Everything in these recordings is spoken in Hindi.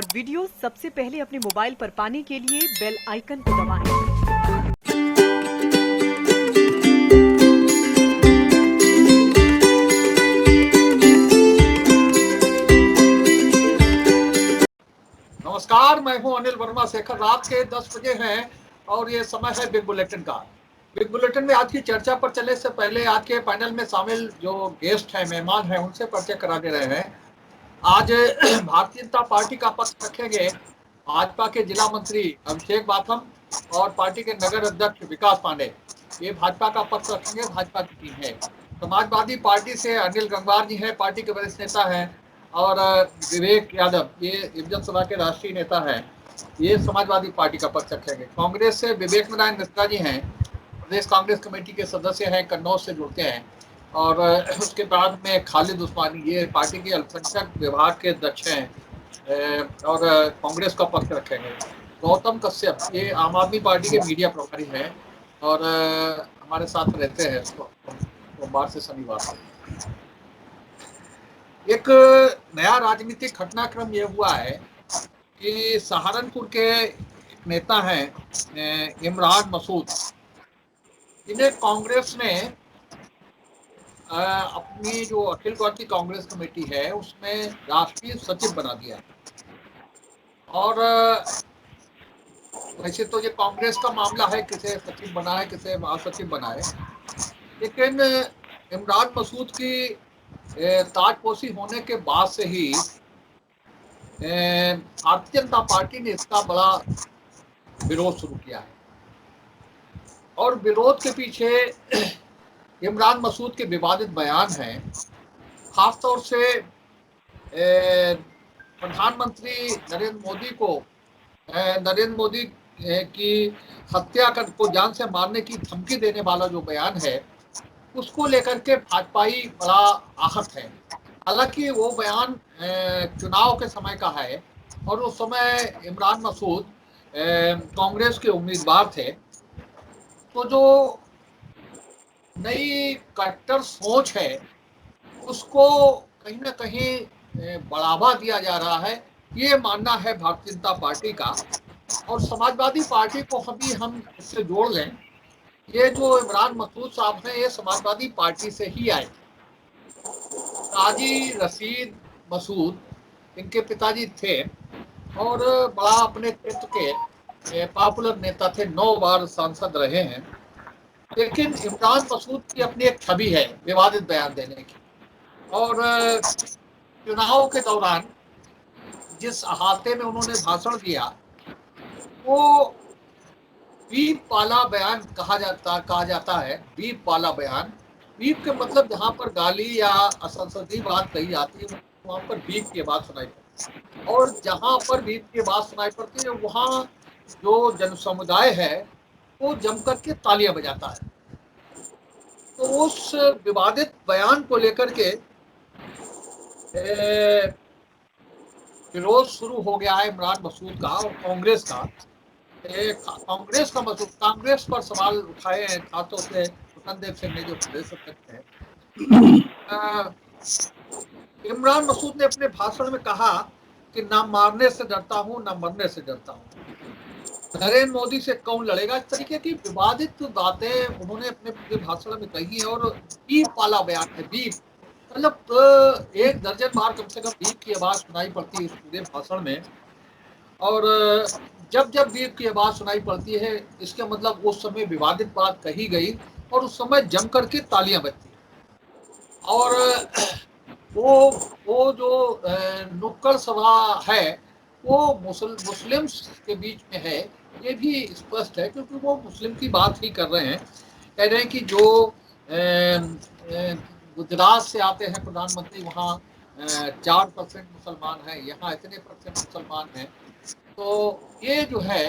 और वीडियो सबसे पहले अपने मोबाइल पर पाने के लिए बेल आइकन को दबाएं। नमस्कार, मैं हूं अनिल वर्मा। शेखर रात के 10 बजे हैं और ये समय है बिग बुलेटिन का। बिग बुलेटिन में आज की चर्चा पर चलने से पहले आज के पैनल में शामिल जो गेस्ट हैं, मेहमान हैं, उनसे परिचय करा दे रहे हैं। आज भारतीय जनता पार्टी का पक्ष रखेंगे भाजपा के जिला मंत्री अभिषेक बाथम और पार्टी के नगर अध्यक्ष विकास पांडे। ये भाजपा का पक्ष रखेंगे, भाजपा की टीम है। समाजवादी पार्टी से अनिल गंगवार जी हैं, पार्टी के वरिष्ठ नेता हैं। और विवेक यादव, ये विधानसभा के राष्ट्रीय नेता हैं, ये समाजवादी पार्टी का पक्ष रखेंगे। कांग्रेस से विवेक नारायण मिश्रा जी हैं, प्रदेश कांग्रेस कमेटी के सदस्य हैं, कन्नौज से जुड़ते हैं। और उसके बाद में खालिद उस्मानी, ये पार्टी के अल्पसंख्यक विभाग के अध्यक्ष हैं और कांग्रेस का पक्ष रखेंगे। गौतम कश्यप, ये आम आदमी पार्टी के मीडिया प्रभारी हैं और हमारे साथ रहते हैं सोमवार से शनिवार। एक नया राजनीतिक घटनाक्रम ये हुआ है कि सहारनपुर के एक नेता हैं इमरान मसूद, इन्हें कांग्रेस ने अपनी जो अखिल भारतीय कांग्रेस कमेटी है उसमें राष्ट्रीय सचिव बना दिया। और वैसे तो ये कांग्रेस का मामला है, किसे सचिव बना है, किसे महासचिव बना है, लेकिन इमरान मसूद की ताजपोशी होने के बाद से ही भारतीय जनता पार्टी ने इसका बड़ा विरोध शुरू किया है। और विरोध के पीछे इमरान मसूद के विवादित बयान हैं। खासतौर से प्रधानमंत्री नरेंद्र मोदी की हत्या को जान से मारने की धमकी देने वाला जो बयान है, उसको लेकर के भाजपाई बड़ा आहत है। हालांकि वो बयान चुनाव के समय का है और उस समय इमरान मसूद कांग्रेस के उम्मीदवार थे। तो जो नई कट्टर सोच है उसको कहीं ना कहीं बढ़ावा दिया जा रहा है, ये मानना है भारतीय जनता पार्टी का। और समाजवादी पार्टी को हम इससे जोड़ लें, ये जो इमरान मसूद साहब हैं, ये समाजवादी पार्टी से ही आए। काजी रशीद मसूद इनके पिताजी थे और बड़ा अपने क्षेत्र के पॉपुलर नेता थे, 9 बार सांसद रहे हैं। लेकिन इमरान मसूद की अपनी एक छवि है विवादित बयान देने की। और चुनाव के दौरान जिस अहाते में उन्होंने भाषण दिया वो बीप वाला बयान कहा जाता है। बीप वाला बयान, बीप के मतलब जहां पर गाली या असंसदीय बात कही जाती है वहां पर बीप की आवाज सुनाई पड़ती है। और जहां पर बीप की आवाज सुनाई पड़ती है वहां जो जन समुदाय है वो जमकर के तालियां बजाता है। तो उस विवादित बयान को लेकर के विरोध शुरू हो गया है इमरान मसूद का और कांग्रेस का। कांग्रेस पर सवाल उठाए हैं, खासतौर से स्वतंत्र सिंह ने जो प्रदेश अध्यक्ष है। इमरान मसूद ने अपने भाषण में कहा कि ना मारने से डरता हूं ना मरने से डरता हूं, नरेंद्र मोदी से कौन लड़ेगा। इस तरीके की विवादित बातें उन्होंने अपने भाषण में कही है। और बीप वाला बयान है, बीप मतलब 1 दर्जन बार कम से कम बीप की आवाज सुनाई पड़ती है इस पूरे भाषण में। और जब जब बीप की आवाज सुनाई पड़ती है इसका मतलब उस समय विवादित बात कही गई और उस समय जम करके तालियां बजती है। और वो जो नुक्कड़ सभा है वो मुस्लिम्स के बीच में है, ये भी स्पष्ट है, क्योंकि वो मुस्लिम की बात ही कर रहे हैं। कह रहे हैं कि जो गुजरात से आते हैं प्रधानमंत्री, वहाँ 4% मुसलमान हैं, यहाँ इतने % मुसलमान हैं। तो ये जो है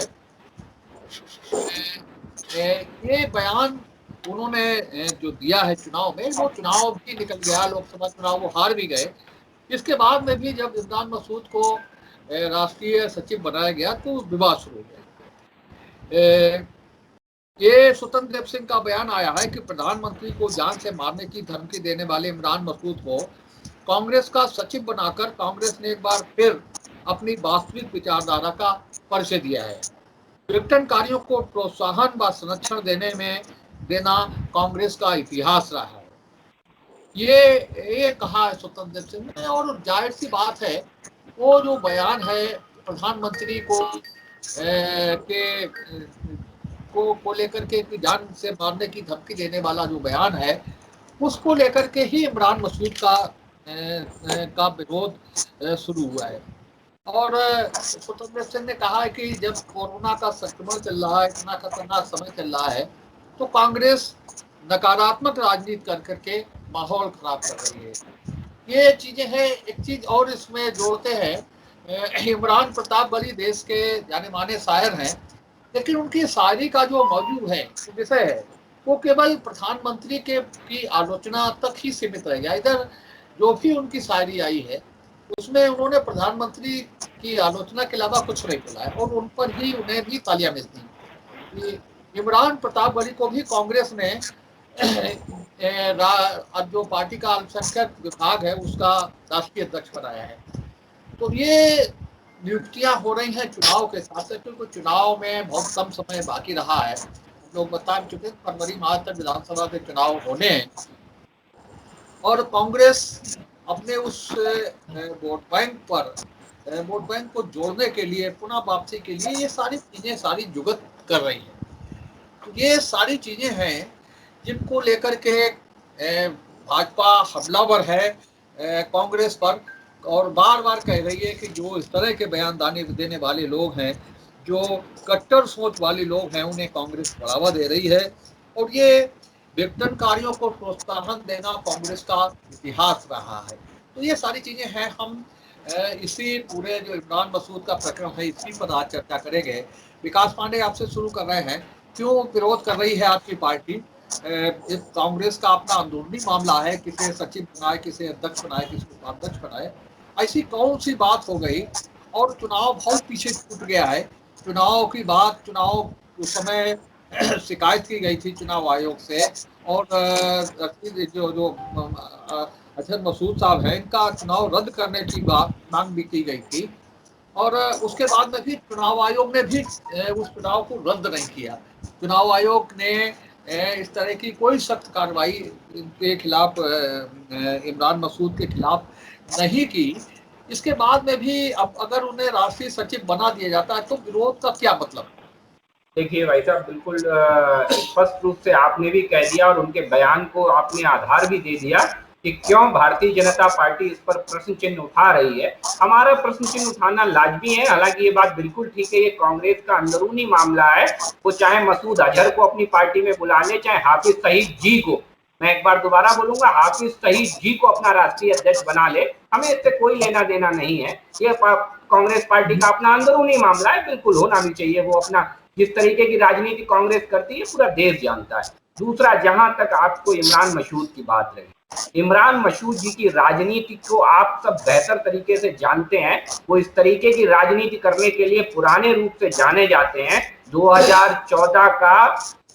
ये बयान उन्होंने जो दिया है चुनाव में, वो चुनाव भी निकल गया, लोकसभा चुनाव वो हार भी गए। इसके बाद में भी जब इमरान मसूद को राष्ट्रीय सचिव बनाया गया तो विवाद शुरू हो गया। ये स्वतंत्र देव सिंह का बयान आया है कि प्रधानमंत्री को जान से मारने की धमकी देने वाले इमरान मसूद को कांग्रेस का सचिव बनाकर कांग्रेस ने एक बार फिर अपनी वास्तविक विचारधारा का परिचय दिया है। विघटनकारियों को प्रोत्साहन व संरक्षण देना कांग्रेस का इतिहास रहा है। ये कहा है स्वतंत्र देव सिंह ने, और जाहिर सी बात है वो जो बयान है प्रधानमंत्री को लेकर के कि जान से मारने की धमकी देने वाला जो बयान है, उसको लेकर के ही इमरान मसूद का विरोध शुरू हुआ है। और स्वतंत्र सिंह ने कहा है कि जब कोरोना का संक्रमण चल रहा है, इतना खतरनाक समय चल रहा है, तो कांग्रेस नकारात्मक राजनीति कर करके माहौल खराब कर रही है। ये चीजें हैं। एक चीज और इसमें जोड़ते हैं, इमरान प्रताप वली देश के जाने माने शायर हैं, लेकिन उनकी शायरी का जो मौजू है, विषय है, वो केवल प्रधानमंत्री की आलोचना तक ही सीमित रह गया। इधर जो भी उनकी शायरी आई है उसमें उन्होंने प्रधानमंत्री की आलोचना के अलावा कुछ नहीं बोला है, और उन पर ही उन्हें भी तालियां मिलती हैं। इमरान प्रताप वली को भी कांग्रेस ने जो पार्टी का अल्पसंख्यक विभाग है उसका राष्ट्रीय अध्यक्ष बनाया है। तो ये नियुक्तियां हो रही हैं चुनाव के साथ साथ, क्योंकि चुनाव में बहुत कम समय बाकी रहा है। लोग बता चुके फरवरी माह तक विधानसभा के चुनाव होने हैं, और कांग्रेस अपने उस वोट बैंक को जोड़ने के लिए, पुनः वापसी के लिए ये सारी चीजें सारी जुगत कर रही है। तो ये सारी चीजें हैं जिनको लेकर के भाजपा हमलावर है कांग्रेस पर, और बार बार कह रही है कि जो इस तरह के बयान देने वाले लोग हैं, जो कट्टर सोच वाले लोग हैं, उन्हें कांग्रेस बढ़ावा दे रही है। और ये विघटनकारियों को प्रोत्साहन देना कांग्रेस का इतिहास रहा है। तो ये सारी चीजें हैं। हम इसी पूरे जो इमरान मसूद का प्रकरण है, इसी पर आज चर्चा करेंगे। विकास पांडे, आपसे शुरू कर रहे हैं। क्यों विरोध कर रही है आपकी पार्टी? इस कांग्रेस का अपना अंदरूनी मामला है, किसे सचिव बनाए, किसे अध्यक्ष बनाए, किसे उपाध्यक्ष बनाए, ऐसी कौन सी बात हो गई? और चुनाव बहुत पीछे छूट गया है। चुनाव की बात, चुनाव उस समय शिकायत की गई थी चुनाव आयोग से, और जो अजहर मसूद साहब हैं, इनका चुनाव रद्द करने की बात मांग भी की गई थी, और उसके बाद में भी चुनाव आयोग ने भी उस चुनाव को रद्द नहीं किया। चुनाव आयोग ने इस तरह की कोई सख्त कार्रवाई के खिलाफ, इमरान मसूद के खिलाफ नहीं की। इसके बाद में भी अब अगर उन्हें राष्ट्रीय सचिव बना दिया जाता है तो विरोध का क्या मतलब? देखिए भाई साहब, बिल्कुल स्पष्ट रूप से आपने भी कह दिया और उनके बयान को आपने आधार भी दे दिया कि क्यों भारतीय जनता पार्टी इस पर प्रश्न चिन्ह उठा रही है। हमारा प्रश्न चिन्ह उठाना लाजमी है। हालांकि ये बात बिल्कुल ठीक है, ये कांग्रेस का अंदरूनी मामला है। वो चाहे मसूद अजहर को अपनी पार्टी में बुला ले, चाहे हाफिज सईद जी को, मैं एक बार दोबारा बोलूंगा, हाफिज सईद जी को अपना राष्ट्रीय अध्यक्ष बना ले, हमें इससे कोई लेना देना नहीं है। ये कांग्रेस पार्टी का अपना अंदरूनी मामला है, बिल्कुल होना भी चाहिए। वो अपना जिस तरीके की राजनीति कांग्रेस करती है पूरा देश जानता है। दूसरा, जहां तक आपको इमरान मसूद की बात रही, इमरान मसूद जी की राजनीति को आप सब बेहतर तरीके से जानते हैं। वो इस तरीके की राजनीति करने के लिए पुराने रूप से जाने जाते हैं। 2014 का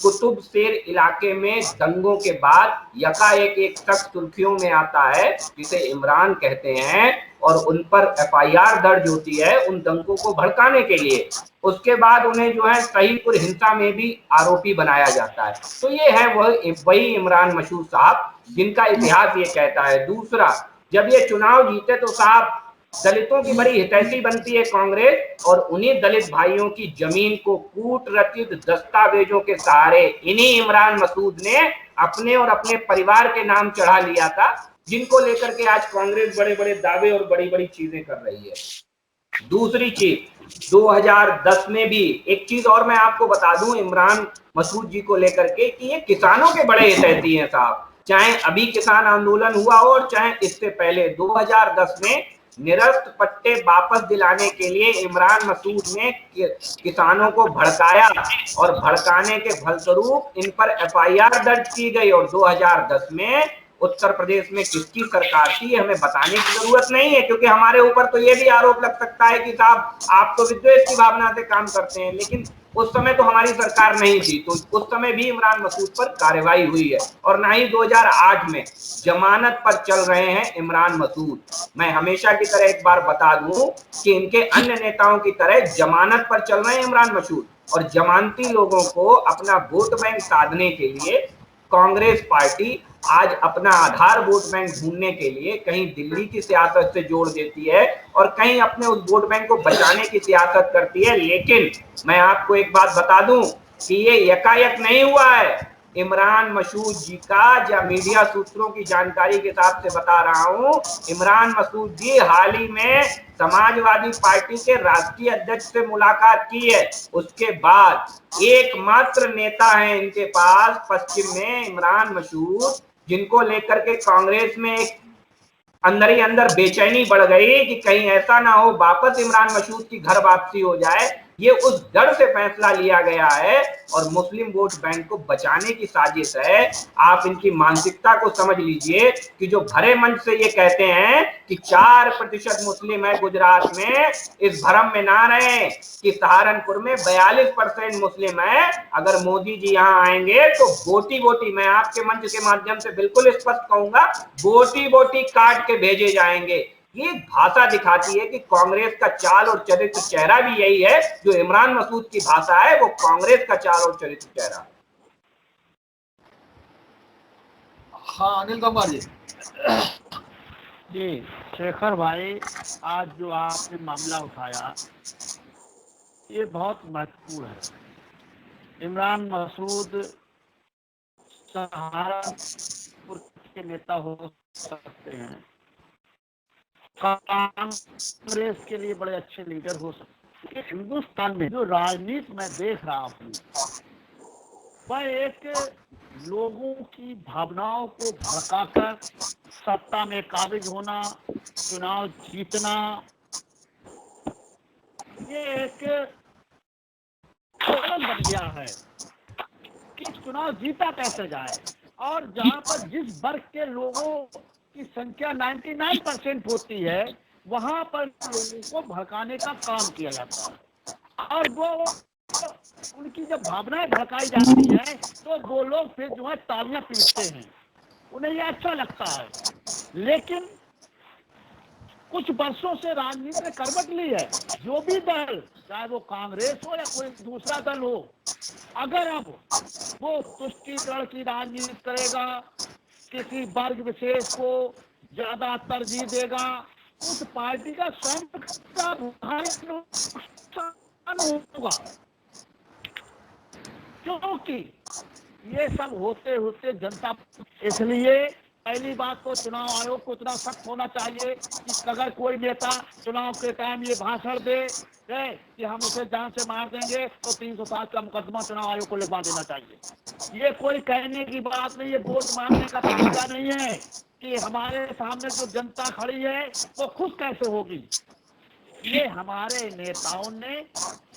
कुतुब शेर इलाके में दंगों के बाद यकाएक एक शख्स सुर्खियों में आता है जिसे इमरान कहते हैं, और उन पर एफआईआर दर्ज होती है उन दंगों को भड़काने के लिए। उसके बाद उन्हें जो है सहीपुर हिंसा में भी आरोपी बनाया जाता है। तो ये है वही इमरान मसूद साहब जिनका इतिहास ये कहता है। दूसरा, जब ये चुनाव जीते तो साहब दलितों की बड़ी हितैषी बनती है कांग्रेस, और उन्हीं दलित भाइयों की जमीन को कूट रचित दस्तावेजों के सहारे इन्हीं इमरान मसूद ने अपने और अपने परिवार के नाम चढ़ा लिया था, जिनको लेकर के आज कांग्रेस बड़े बड़े दावे और बड़ी बड़ी चीजें कर रही है। दूसरी चीज, 2010 में भी एक चीज और मैं आपको बता दूं इमरान मसूद जी को लेकर के, कि ये किसानों के बड़े हितैषी हैं साहब। चाहे अभी किसान आंदोलन हुआ हो और चाहे इससे पहले 2010 में निरस्त पट्टे वापस दिलाने के लिए इमरान मसूद ने किसानों को भड़काया, और भड़काने के फलस्वरूप इन पर एफआईआर दर्ज की गई, और 2010 में उत्तर प्रदेश में किसकी सरकार थी ये हमें बताने की जरूरत नहीं है, क्योंकि हमारे ऊपर तो ये भी आरोप लग सकता है कि साहब आप तो विद्वेष की भावना से काम करते हैं, लेकिन उस समय तो हमारी सरकार नहीं थी, तो उस समय भी इमरान मसूद पर कार्रवाई हुई है, और ना ही 2008 में जमानत पर चल रहे हैं इमरान मसूद। मैं हमेशा की तरह एक बार बता दूं कि इनके अन्य नेताओं की तरह जमानत पर चल रहे हैं इमरान मसूद, और जमानती लोगों को अपना वोट बैंक साधने के लिए कांग्रेस पार्टी आज अपना आधार वोट बैंक ढूंढने के लिए कहीं दिल्ली की सियासत से जोड़ देती है और कहीं अपने उस वोट बैंक को बचाने की सियासत करती है। लेकिन मैं आपको एक बात बता दूं कि ये यकायक नहीं हुआ है। इमरान मसूद जी का, या मीडिया सूत्रों की जानकारी के हिसाब से बता रहा हूं, इमरान मसूद जी हाल ही में समाजवादी पार्टी के राष्ट्रीय अध्यक्ष से मुलाकात की है। उसके बाद एकमात्र नेता है इनके पास पश्चिम में इमरान मसूद, जिनको लेकर के कांग्रेस में एक अंदर ही अंदर बेचैनी बढ़ गई कि कहीं ऐसा ना हो वापस इमरान मसूद की घर वापसी हो जाए। ये उस डर से फैसला लिया गया है और मुस्लिम वोट बैंक को बचाने की साजिश है। आप इनकी मानसिकता को समझ लीजिए कि जो भरे मंच से ये कहते हैं कि 4% मुस्लिम है गुजरात में, इस भ्रम में ना रहे कि सहारनपुर में 42% मुस्लिम है। अगर मोदी जी यहाँ आएंगे तो बोटी बोटी, मैं आपके मंच के माध्यम से बिल्कुल स्पष्ट कहूंगा, बोटी बोटी काट के भेजे जाएंगे। ये भाषा दिखाती है कि कांग्रेस का चाल और चरित्र चेहरा भी यही है। जो इमरान मसूद की भाषा है वो कांग्रेस का चाल और चरित्र चेहरा। हाँ अनिल कुमार जी। जी शेखर भाई, आज जो आपने मामला उठाया ये बहुत महत्वपूर्ण है। इमरान मसूद सहारनपुर के नेता हो सकते हैं, कांग्रेस के लिए बड़े अच्छे लीडर हो सकते हैं। हिंदुस्तान में जो राजनीति मैं देख रहा हूँ वह एक लोगों की भावनाओं को भड़काकर सत्ता में काबिज होना, चुनाव जीतना, ये एक बन गया है कि चुनाव जीता कैसे जाए। और जहाँ पर जिस वर्ग के लोगों की संख्या 99% होती है वहाँ पर लोगों को भड़काने का काम किया जाता है, और वो उनकी जब भावनाएं भड़काई जाती है तो वो लोग फिर जो है तालियां पीटते हैं, उन्हें ये अच्छा लगता है। लेकिन कुछ वर्षों से राजनीति ने करवट ली है। जो भी दल, चाहे वो कांग्रेस हो या कोई दूसरा दल हो, अगर अब वो तुष्टीकरण की राजनीति करेगा, किसी वर्ग विशेष को ज्यादा तरजीह देगा, उस पार्टी का स्वयं का नुकसान होगा। क्योंकि ये सब होते होते जनता, इसलिए पहली बात तो चुनाव आयोग को इतना सख्त होना चाहिए कि अगर कोई नेता चुनाव के टाइम ये भाषण दे कि हम उसे जान से मार देंगे तो 307 का मुकदमा चुनाव आयोग को लिखवा देना चाहिए। ये कोई कहने की बात नहीं है, वोट मांगने का तरीका नहीं है कि हमारे सामने जो जनता खड़ी है वो खुश कैसे होगी। ये हमारे नेताओं ने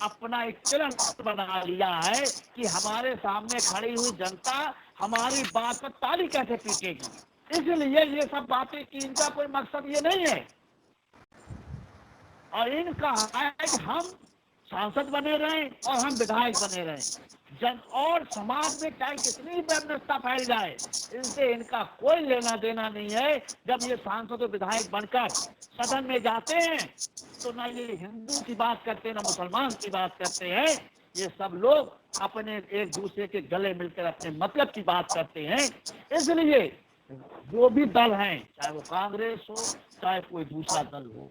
अपना एक चलन बना लिया है कि हमारे सामने खड़ी हुई जनता हमारी बात पर ताली कैसे पीटेगी। इसलिए ये सब बातें कि इनका कोई मकसद ये नहीं है, और इनका है कि हम सांसद बने रहें और हम विधायक बने रहें, और समाज में चाहे कितनी व्यवस्था फैल जाए इनसे इनका कोई लेना देना नहीं है। जब ये सांसद और विधायक बनकर सदन में जाते हैं तो ना ये हिंदू की बात करते हैं ना मुसलमान की बात करते हैं। ये सब लोग अपने एक दूसरे के गले मिलकर अपने मतलब की बात करते हैं। इसलिए जो भी दल हैं, चाहे वो कांग्रेस हो चाहे कोई दूसरा दल हो,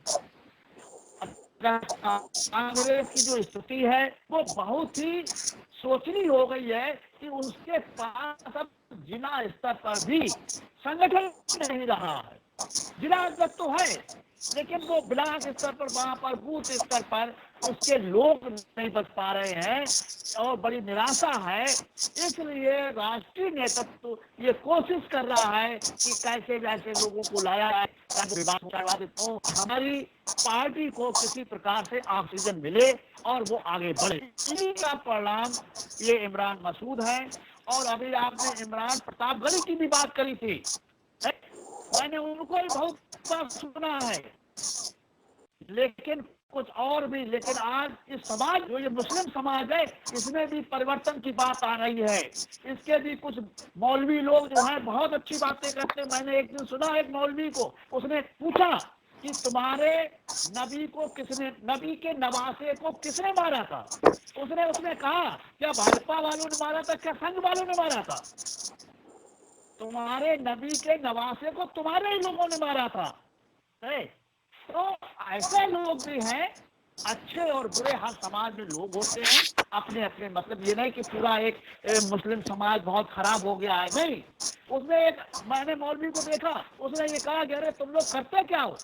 कांग्रेस की जो स्थिति है वो बहुत ही सोचनी हो गई है कि उसके पास अब जिला स्तर पर भी संगठन नहीं रहा है। जिला स्तर तो है लेकिन वो ब्लॉक स्तर पर, वहां पर बूथ स्तर पर उसके लोग नहीं बच पा रहे हैं और बड़ी निराशा है। इसलिए राष्ट्रीय नेतृत्व ये कोशिश कर रहा है कि कैसे वैसे लोगों को लाया जाए, हमारी पार्टी को किसी प्रकार से ऑक्सीजन मिले और वो आगे बढ़े। इसी का परिणाम ये इमरान मसूद है। और अभी आपने इमरान प्रतापगढ़ी की भी बात करी थी, मैंने उनको भी बहुत बार सुना है, लेकिन कुछ और भी। लेकिन आज इस समाज, जो ये मुस्लिम समाज है, इसमें भी परिवर्तन की बात आ रही है। इसके भी कुछ मौलवी लोग जो हैं बहुत अच्छी बातें करते हैं। मैंने एक दिन सुना एक मौलवी को, उसने पूछा कि तुम्हारे नबी को किसने, नबी के नवासे को किसने मारा था? उसने कहा, क्या भाजपा वालों ने मारा था, क्या संघ वालों ने मारा था? तुम्हारे नबी के नवासे को तुम्हारे ही लोगों ने मारा था। है? तो ऐसे लोग भी हैं, अच्छे और बुरे हर समाज में लोग होते हैं अपने अपने। मतलब ये नहीं कि पूरा एक मुस्लिम समाज बहुत खराब हो गया है, नहीं। उसमें एक मैंने मौलवी को देखा, उसने ये कहा कि अरे तुम लोग करते क्या हो?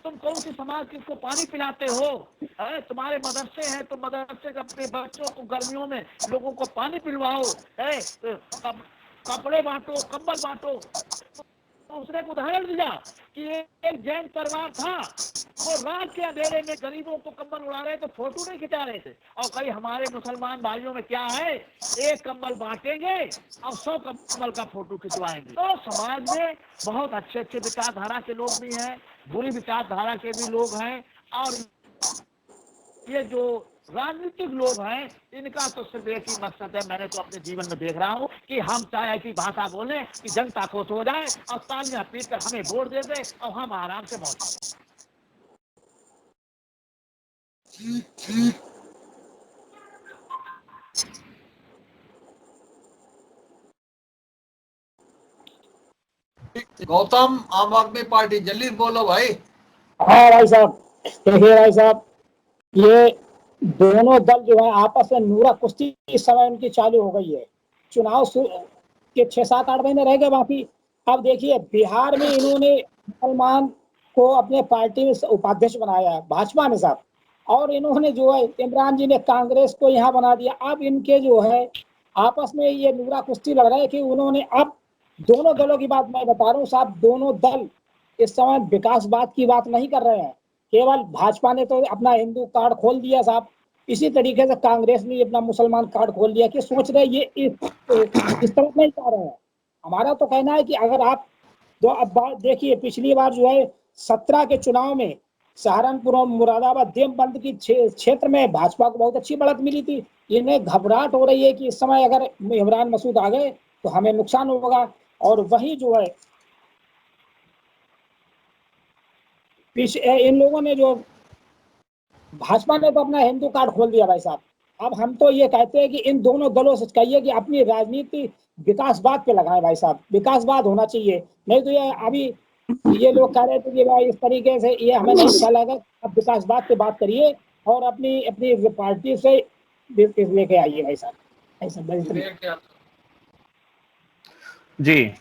तुम कौन सी समाज किसको पानी पिलाते हो? तुम्हारे मदरसे हैं, तुम मदरसे के अपने बच्चों को गर्मियों में लोगों को पानी पिलवाओ, कपड़े बांटो, कंबल बांटो। उसने एक उदाहरण दिया कि एक जैन परिवार था, वो रात के अंधेरे में गरीबों को कंबल उड़ा रहे थे, फोटो नहीं खिंचा रहे थे। और कई हमारे मुसलमान भाइयों में क्या है, एक कंबल बांटेंगे और 100 कंबल का फोटो खिंचवाएंगे। तो समाज में बहुत अच्छे अच्छे विचारधारा के लोग भी हैं, बुरी विचारधारा के भी लोग हैं, और ये जो राजनीतिक लोग हैं, इनका तो सिर्फ एक ही मकसद है, मैंने तो अपने जीवन में देख रहा हूँ, कि हम चाहे ऐसी भाषा बोलें कि जनता खुश हो जाए और तालियां पीटकर हमें वोट दे दे और हम आराम से मौज करें। गौतम, आम आदमी पार्टी, जल्दी बोलो भाई। हाँ भाई साहब, देखिए भाई साहब, ये दोनों दल जो है आपस में नूरा कुश्ती इस समय उनकी चालू हो गई है। चुनाव के 6-7-8 महीने रह गए बाकी। अब देखिए बिहार में इन्होंने मुसलमान को अपने पार्टी में उपाध्यक्ष बनाया है, भाजपा में साहब। और इन्होंने जो है इमरान जी ने कांग्रेस को यहाँ बना दिया। अब इनके जो है आपस में ये नूरा कुश्ती लड़ रहे हैं कि उन्होंने, अब दोनों दलों की बात मैं बता रहा हूँ साहब, दोनों दल इस समय विकासवाद की बात नहीं कर रहे हैं। केवल भाजपा ने तो अपना हिंदू कार्ड खोल दिया साहब, इसी तरीके से कांग्रेस ने अपना मुसलमान कार्ड खोल दिया कि सोच रहे ये इस तरफ नहीं जा रहे हैं। हमारा तो कहना है कि अगर आप अब देखिए, पिछली बार जो है 17 के चुनाव में सहारनपुर और मुरादाबाद देवबंद की क्षेत्र में भाजपा को बहुत अच्छी बढ़त मिली थी। इन्हें घबराहट हो रही है कि इस समय अगर इमरान मसूद आ गए तो हमें नुकसान होगा। और वही जो है इन लोगों ने जो, भाजपा ने तो अपना हिंदू कार्ड खोल दिया भाई साहब। अब हम तो ये कहते हैं कि इन दोनों दलों से कहिए कि अपनी राजनीति विकासवाद पे लगाएं भाई साहब, विकासवाद होना चाहिए। नहीं तो ये अभी ये लोग कह रहे थे कि भाई इस तरीके से ये हमें नहीं अच्छा लगा, अब विकासवाद पे बात करिए और अपनी अपनी पार्टी से लेके आइए भाई साहब, ऐसा। जी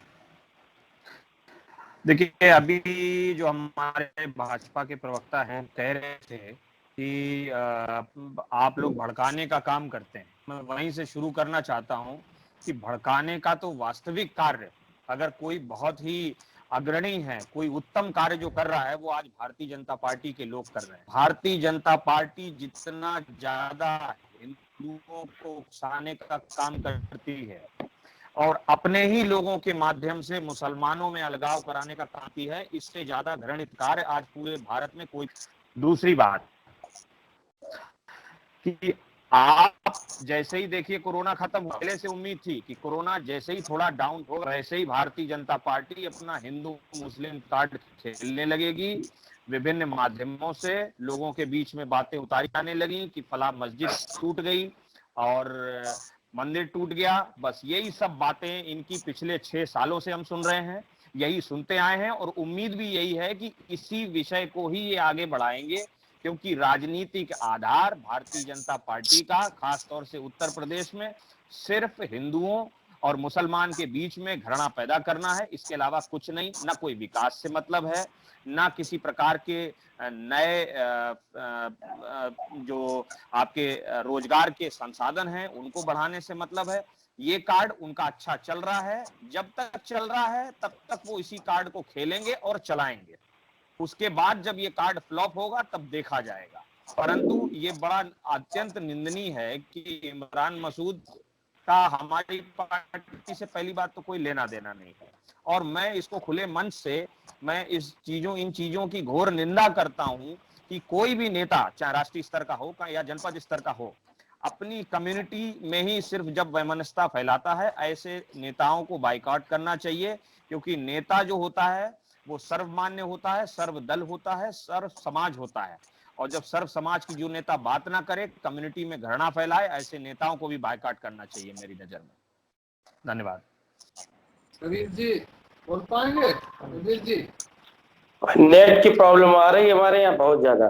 देखिए, अभी जो हमारे भाजपा के प्रवक्ता हैं कह रहे थे कि आप लोग भड़काने का काम करते हैं। मैं वहीं से शुरू करना चाहता हूं कि भड़काने का तो वास्तविक कार्य अगर कोई बहुत ही अग्रणी है, कोई उत्तम कार्य जो कर रहा है, वो आज भारतीय जनता पार्टी के लोग कर रहे हैं। भारतीय जनता पार्टी जितना ज्यादा हिंदुओं को उकसाने का काम करती है और अपने ही लोगों के माध्यम से मुसलमानों में अलगाव कराने का काम की है, इससे ज्यादा घृणित कार्य आज पूरे भारत में कोई। दूसरी बात कि आप जैसे ही देखिए कोरोना खत्म, पहले से उम्मीद थी कि कोरोना जैसे ही थोड़ा डाउन हो, वैसे ही भारतीय जनता पार्टी अपना हिंदू मुस्लिम कार्ड खेलने लगेगी। विभिन्न माध्यमों से लोगों के बीच में बातें उतारी जाने लगी कि फला मस्जिद टूट गई और मंदिर टूट गया। बस यही सब बातें इनकी पिछले 6 सालों से हम सुन रहे हैं, यही सुनते आए हैं और उम्मीद भी यही है कि इसी विषय को ही ये आगे बढ़ाएंगे, क्योंकि राजनीतिक आधार भारतीय जनता पार्टी का खास तौर से उत्तर प्रदेश में सिर्फ हिंदुओं और मुसलमान के बीच में घृणा पैदा करना है। इसके अलावा कुछ नहीं, ना कोई विकास से मतलब है, ना किसी प्रकार के नए जो आपके रोजगार के संसाधन हैं उनको बढ़ाने से मतलब है। ये कार्ड उनका अच्छा चल रहा है, जब तक चल रहा है तब तक वो इसी कार्ड को खेलेंगे और चलाएंगे। उसके बाद जब ये कार्ड फ्लॉप होगा तब देखा जाएगा। परंतु ये बड़ा अत्यंत निंदनीय है कि इमरान मसूद का हमारी पार्टी से पहली बात तो कोई लेना देना नहीं है। और मैं इसको खुले मन से मैं इन चीजों की घोर निंदा करता हूं कि कोई भी नेता, चाहे राष्ट्रीय स्तर का हो या जनपद स्तर का हो, अपनी कम्युनिटी में ही सिर्फ जब वैमनस्यता फैलाता है, ऐसे नेताओं को बाइकआउट करना चाहिए। क्योंकि नेता जो होता है वो सर्वमान्य होता है, सर्वदल होता है, सर्व समाज होता है। और जब सर्व समाज की जो नेता बात ना करे, कम्युनिटी में घृणा फैलाए, ऐसे नेताओं को भी बाइकआउट करना चाहिए मेरी नजर में। धन्यवाद। रवीर जी बोल पाएंगे? रवीर जी, नेट की प्रॉब्लम आ रही है हमारे यहाँ बहुत ज्यादा।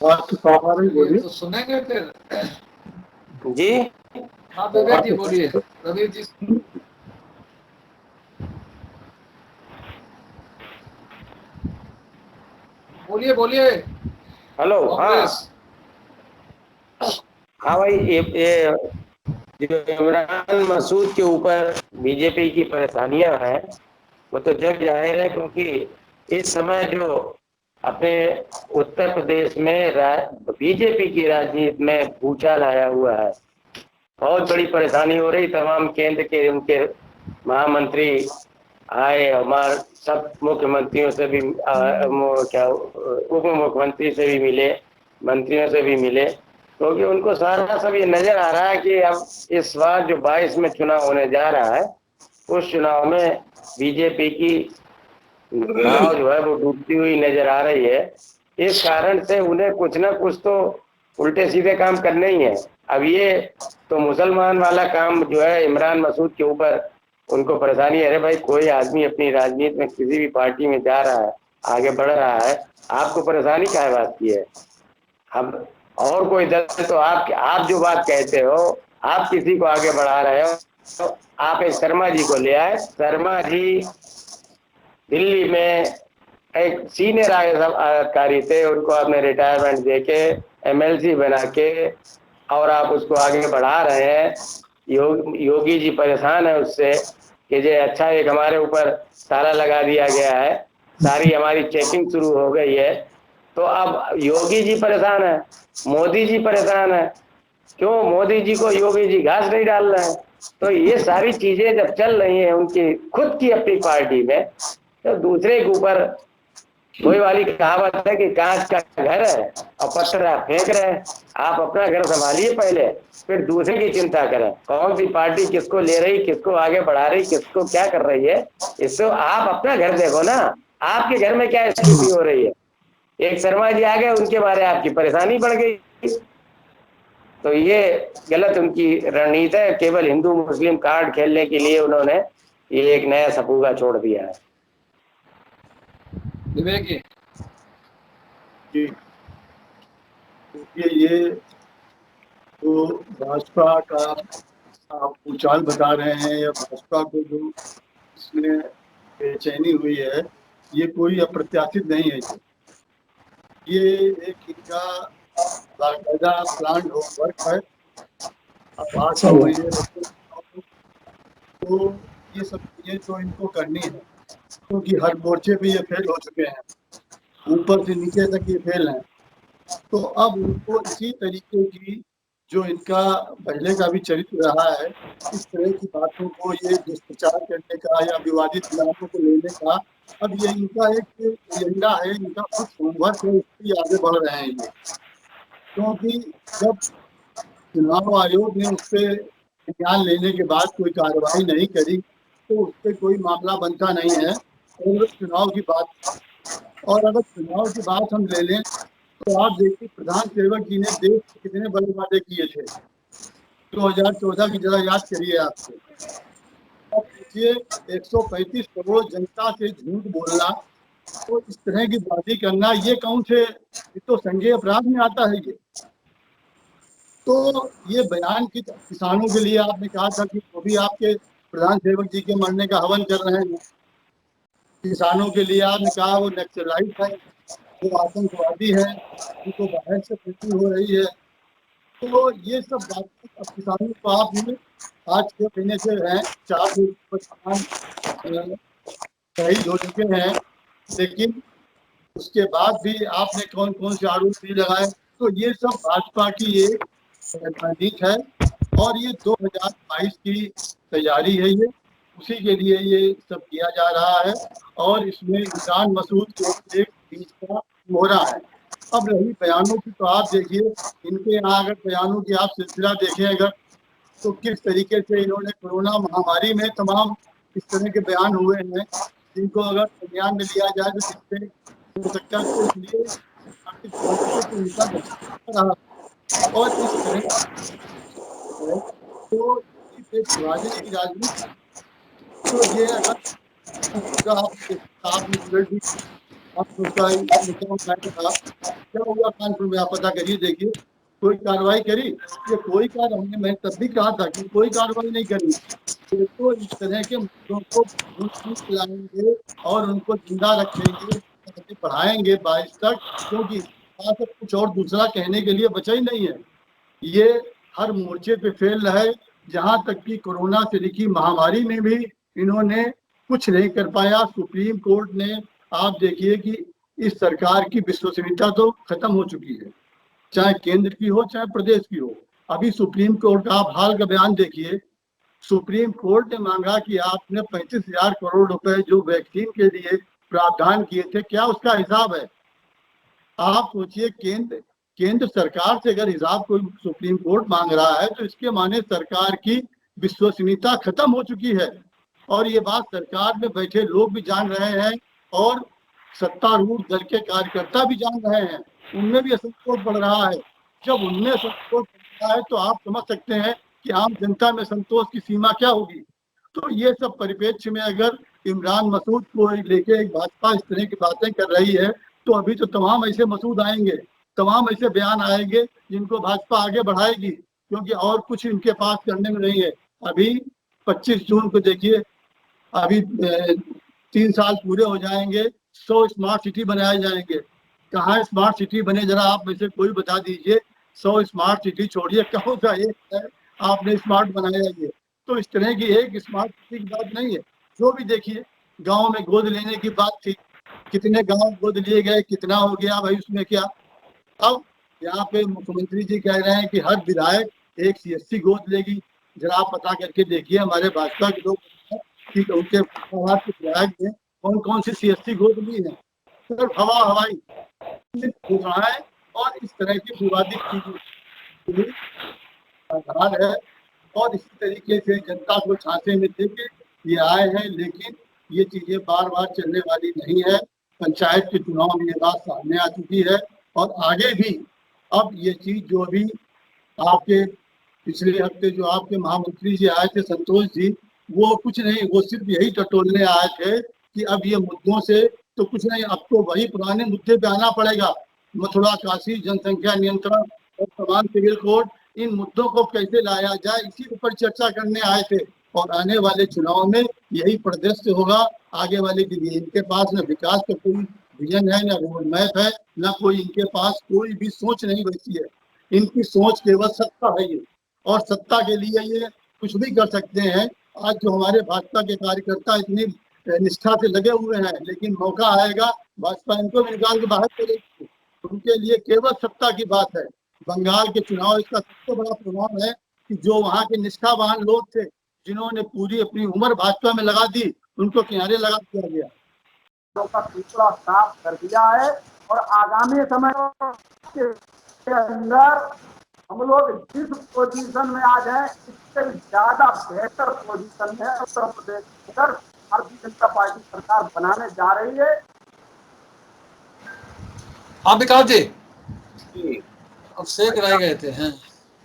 बोलिए तो सुनेंगे फिर। जी हाँ विवेक जी बोलिए। रवीर जी बोलिए बोलिए। हेलो। हाँ हाँ भाई, ये जो इमरान मसूद के ऊपर बीजेपी की परेशानियां हैं वो तो जग जाहिर है, क्योंकि इस समय जो अपने उत्तर प्रदेश में बीजेपी की राजनीति में भूचाल आया हुआ है, बहुत बड़ी परेशानी हो रही। तमाम केंद्र के उनके महामंत्री आए, हमारे सब मुख्यमंत्रियों से भी क्या उप मुख्यमंत्री से भी मिले, मंत्रियों से भी मिले, क्योंकि उनको सारा सब ये नजर आ रहा है कि अब इस बार जो 22 में चुनाव होने जा रहा है, उस चुनाव में बीजेपी की नाव जो है वो डूबती हुई नजर आ रही है। इस कारण से उन्हें कुछ ना कुछ तो उल्टे सीधे काम करने ही है। अब ये तो मुसलमान वाला काम जो है इमरान मसूद के ऊपर उनको परेशानी है। अरे भाई, कोई आदमी अपनी राजनीति में किसी भी पार्टी में जा रहा है, आगे बढ़ रहा है, आपको परेशानी क्या बात की है? अब और कोई दल तो आप जो बात कहते हो, आप किसी को आगे बढ़ा रहे हो, तो आप एक शर्मा जी को ले आए। शर्मा जी दिल्ली में एक सीनियर अधिकारी थे, उनको आपने रिटायरमेंट देके एमएलसी बना के और आप उसको आगे बढ़ा रहे हैं। योगी जी परेशान है उससे कि जे अच्छा एक हमारे ऊपर ताला लगा दिया गया है, सारी हमारी चेकिंग शुरू हो गई है। तो अब योगी जी परेशान है, मोदी जी परेशान है। क्यों? मोदी जी को योगी जी घास नहीं डाल रहे हैं। तो ये सारी चीजें जब चल रही हैं उनकी खुद की अपनी पार्टी में, तो दूसरे के ऊपर वही वाली कहावत है कि कांच का घर है और पत्थर आप फेंक रहे हैं। आप अपना घर संभालिए पहले, फिर दूसरे की चिंता करें। कौन सी पार्टी किसको ले रही, किसको आगे बढ़ा रही, किसको क्या कर रही है, इससे आप अपना घर देखो ना। आपके घर में क्या स्थिति हो रही है? एक शर्मा जी आ गए, उनके बारे आपकी परेशानी बढ़ गई। तो ये गलत उनकी रणनीति है। केवल हिंदू मुस्लिम कार्ड खेलने के लिए उन्होंने ये एक नया सपूगा छोड़ दिया है। विवेक जी देखिए, ये तो भाजपा का आप उछाल बता रहे हैं या भाजपा को जो इसमें बेचैनी हुई है, ये कोई अप्रत्याशित नहीं है। ये एक इनका बाकायदा प्लान वर्क है। अब 8 महीने तो ये सब चीजें तो इनको करनी है, क्योंकि हर मोर्चे पे ये फेल हो चुके हैं, ऊपर से नीचे तक ये फेल हैं। तो अब उनको इसी तरीके की जो इनका पहले का भी चरित्र रहा है, इस तरह की बातों को ये दुष्प्रचार करने का या विवादित नामों को लेने का, अब ये इनका एक एजेंडा है, इनका कुछ होमवर्क है, इसकी आगे बढ़ रहे हैं ये। क्योंकि जब चुनाव आयोग ने उस पर संज्ञान लेने के बाद कोई कार्रवाई नहीं करी, तो उस पर कोई मामला बनता नहीं है। और चुनाव की बात, और अगर चुनाव की बात हम ले लें तो आप देखिए, प्रधान सेवक जी ने देश के कितने बड़े वादे किए थे 2014 की, जरा याद करिए आपसे। अब देखिए 135 करोड़ जनता से झूठ बोलना, तो इस तरह की बातें करना, ये कौन से, ये तो संज्ञेय अपराध में आता है ये। तो ये बयान की किसानों के लिए आपने कहा था कि वो भी आपके प्रधान सेवक जी के मरने का हवन कर रहे हैं। किसानों के लिए आपने कहा वो नक्सलाइट है, वो आतंकवादी है, उनको बाहर से खेती हो रही है। तो ये सब बातें अब किसानों को आपने आज के महीने से हैं, 4 किसान शहीद हो चुके हैं, लेकिन उसके बाद भी आपने कौन कौन से आरोप भी लगाए। तो ये सब भाजपा की एक नजदीक है और ये 2022 की तैयारी है, ये उसी के लिए ये सब किया जा रहा है और इसमें इमरान मसूद केवल एक बीच का मोहरा है। अब रही बयानों की, तो आप देखिए इनके यहाँ अगर बयानों की आप सिलसिला देखें अगर, तो किस तरीके से इन्होंने कोरोना महामारी में तमाम इस तरह के बयान हुए हैं जिनको अगर संज्ञान में लिया जाए तो जिससे हो सकता है, तो इसलिए तो उनका रहा और इस तरह है, तो इस एक विभाजन की राजनीति, तो ये अगर आपने रिजल्ट भी आप उसका मुद्दा उठाया था, क्या हुआ कानपुर में आप पता करिए, देखिए कोई कार्रवाई करी, ये कोई कार्य हमने, मैं तब भी कहा था कि कोई कार्रवाई नहीं करी। तो इस तरह के मुद्दों को लाएंगे और उनको जिंदा रखेंगे, पढ़ाएंगे 22 तक, क्योंकि सब कुछ और दूसरा कहने के लिए बचा ही नहीं है। ये हर मोर्चे पे फेल रहे, जहां तक कि कोरोना से लिखी महामारी में भी इन्होंने कुछ नहीं कर पाया। सुप्रीम कोर्ट ने, आप देखिए कि इस सरकार की विश्वसनीयता तो खत्म हो चुकी है, चाहे केंद्र की हो चाहे प्रदेश की हो। अभी सुप्रीम कोर्ट का आप हाल का बयान देखिए, सुप्रीम कोर्ट ने मांगा कि आपने 35,000 करोड़ रुपए जो वैक्सीन के लिए प्रावधान किए थे, क्या उसका हिसाब है? आप सोचिए, केंद्र सरकार से अगर हिसाब कोई सुप्रीम कोर्ट मांग रहा है तो इसके माने सरकार की विश्वसनीयता खत्म हो चुकी है। और ये बात सरकार में बैठे लोग भी जान रहे हैं और सत्तारूढ़ दल के कार्यकर्ता भी जान रहे हैं, उनमें भी असंतोष बढ़ रहा है। जब उनमें असंतोष बढ़ रहा है तो आप समझ सकते हैं कि आम जनता में संतोष की सीमा क्या होगी। तो ये सब परिप्रेक्ष्य में अगर इमरान मसूद को लेके एक भाजपा इस तरह की बातें कर रही है, तो अभी तो तमाम ऐसे मसूद आएंगे, तमाम ऐसे बयान आएंगे जिनको भाजपा आगे बढ़ाएगी, क्योंकि और कुछ इनके पास करने में नहीं है। अभी 25 जून को देखिए, अभी 3 साल पूरे हो जाएंगे, 100 स्मार्ट सिटी बनाए जाएंगे। कहाँ स्मार्ट सिटी बने, जरा आप में से कोई बता दीजिए। 100 स्मार्ट सिटी छोड़िए, कहाँ सा एक है आपने स्मार्ट बनाया ये। तो इस तरह की एक स्मार्ट सिटी की बात नहीं है। जो भी देखिए, गाँव में गोद लेने की बात थी, कितने गांव गोद लिए गए, कितना हो गया भाई उसमें क्या। अब यहाँ पे मुख्यमंत्री जी कह रहे हैं कि हर विधायक एक CSC गोद लेगी। जरा आप पता करके देखिए हमारे भाजपा के लोग कि उनके विधायक ने कौन कौन सी CSC गोद ली है। सिर्फ हवाई घोषणाएं और इस तरह की विवादित चीजें आधार है। और इसी तरीके से जनता को झांसे में देके ये आए हैं, लेकिन ये चीजें बार बार चलने वाली नहीं है। पंचायत के चुनाव में ये बात सामने आ चुकी है और आगे भी अब ये चीज जो अभी आपके पिछले हफ्ते जो आपके महामंत्री जी आए थे, संतोष जी, वो कुछ नहीं, वो सिर्फ यही टटोलने आए थे कि अब ये मुद्दों से तो कुछ नहीं, अब तो वही पुराने मुद्दे पे आना पड़ेगा। मथुरा काशी, जनसंख्या नियंत्रण और समान सिविल कोड, इन मुद्दों को कैसे लाया जाए, इसी ऊपर चर्चा करने आए थे। और आने वाले चुनाव में यही परिदृश्य होगा आगे वाले के लिए। इनके पास न विकास का कोई विजन है, न रोड मैप है, न कोई इनके पास कोई भी सोच नहीं बची है। इनकी सोच केवल सत्ता है ये, और सत्ता के लिए ये कुछ भी कर सकते हैं। आज जो हमारे भाजपा के कार्यकर्ता इतनी निष्ठा से लगे हुए हैं, लेकिन मौका आएगा भाजपा इनको भी निकाल के बाहर करेगी। उनके लिए केवल सत्ता की बात है। बंगाल के चुनाव इसका सबसे बड़ा प्रभाव है कि जो वहाँ के निष्ठावान लोग थे, जिन्होंने पूरी अपनी उम्र भाजपा में लगा दी, उनको किनारे लगा दिया गया। का टुकड़ा साफ कर दिया है और आगामी समय के अंदर हम लोग जिस पोजीशन में आज है, इससे ज्यादा बेहतर पोजीशन में उत्तर प्रदेश अगर भारतीय जनता पार्टी सरकार बनाने जा रही है। हाँ विकास जी, अब सेक रह गए थे। हैं